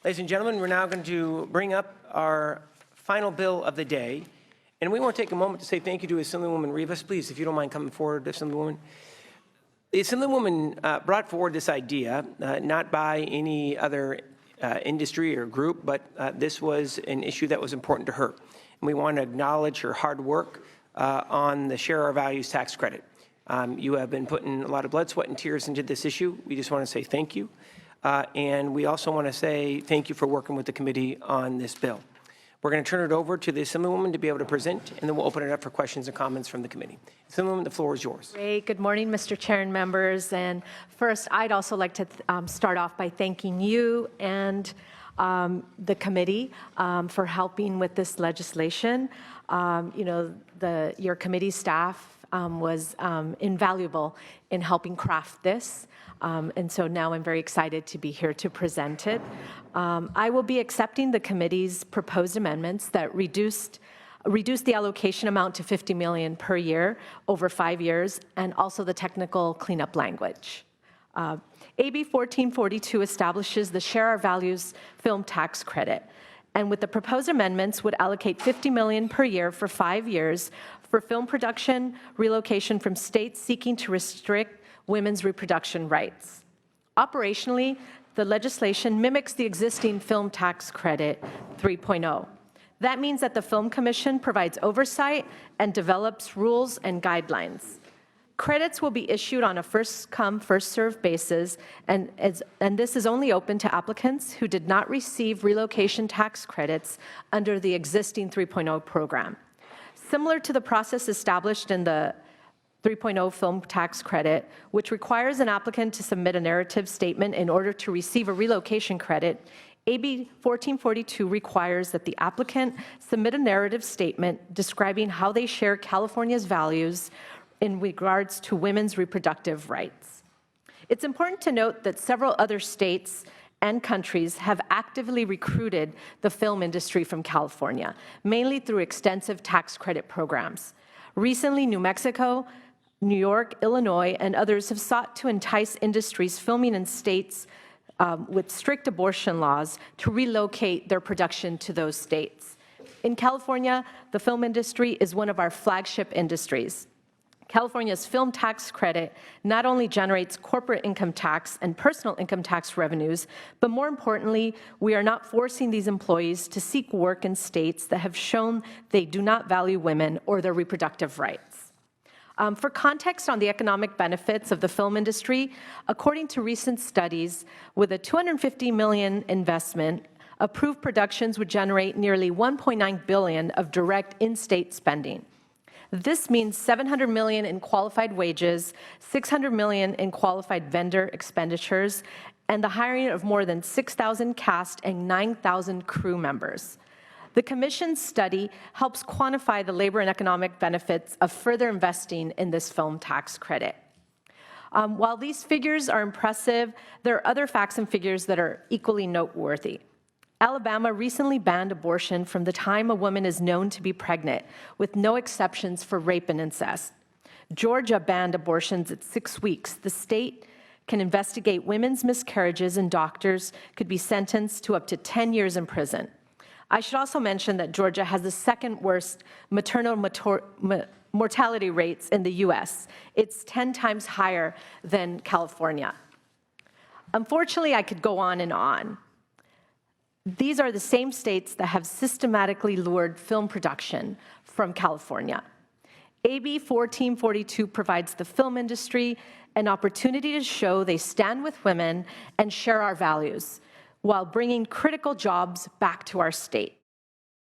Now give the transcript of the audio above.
Ladies and gentlemen, we're now going to bring up our final bill of the day. And we want to take a moment to say thank you to Assemblywoman Rivas. Please, if you don't mind coming forward, Assemblywoman. The Assemblywoman brought forward this idea, not by any other industry or group, but this was an issue that was important to her. And we want to acknowledge her hard work on the Share Our Values tax credit. You have been putting a lot of blood, sweat, and tears into this issue. We just want to say thank you. And we also want to say thank you for working with the committee on this bill. We're going to turn it over to the Assemblywoman to be able to present, and then we'll open it up for questions and comments from the committee. Assemblywoman, the floor is yours. Great. Good morning, Mr. Chair and members. And first, I'd also like to start off by thanking you and the committee for helping with this legislation. Your committee staff was invaluable in helping craft this. And so now I'm very excited to be here to present it. I will be accepting the committee's proposed amendments that reduce the allocation amount to $50 million per year over 5 years, and also the technical cleanup language. AB 1442 establishes the Share Our Values film tax credit, and with the proposed amendments would allocate $50 million per year for 5 years for film production relocation from states seeking to restrict women's reproduction rights. Operationally, the legislation mimics the existing Film Tax Credit 3.0. That means that the Film Commission provides oversight and develops rules and guidelines. Credits will be issued on a first-come, first-served basis, and this is only open to applicants who did not receive relocation tax credits under the existing 3.0 program. Similar to the process established in the 3.0 film tax credit, which requires an applicant to submit a narrative statement in order to receive a relocation credit, AB 1442 requires that the applicant submit a narrative statement describing how they share California's values in regards to women's reproductive rights. It's important to note that several other states and countries have actively recruited the film industry from California, mainly through extensive tax credit programs. Recently, New Mexico, New York, Illinois, and others have sought to entice industries filming in states with strict abortion laws to relocate their production to those states. In California, the film industry is one of our flagship industries. California's film tax credit not only generates corporate income tax and personal income tax revenues, but more importantly, we are not forcing these employees to seek work in states that have shown they do not value women or their reproductive rights. For context on the economic benefits of the film industry, according to recent studies, with a $250 million investment, approved productions would generate nearly $1.9 billion of direct in-state spending. This means $700 million in qualified wages, $600 million in qualified vendor expenditures, and the hiring of more than 6,000 cast and 9,000 crew members. The Commission's study helps quantify the labor and economic benefits of further investing in this film tax credit. While these figures are impressive, there are other facts and figures that are equally noteworthy. Alabama recently banned abortion from the time a woman is known to be pregnant, with no exceptions for rape and incest. Georgia banned abortions at 6 weeks. The state can investigate women's miscarriages, and doctors could be sentenced to up to 10 years in prison. I should also mention that Georgia has the second worst maternal mortality rates in the U.S. It's 10 times higher than California. Unfortunately, I could go on and on. These are the same states that have systematically lured film production from California. AB 1442 provides the film industry an opportunity to show they stand with women and share our values, while bringing critical jobs back to our state.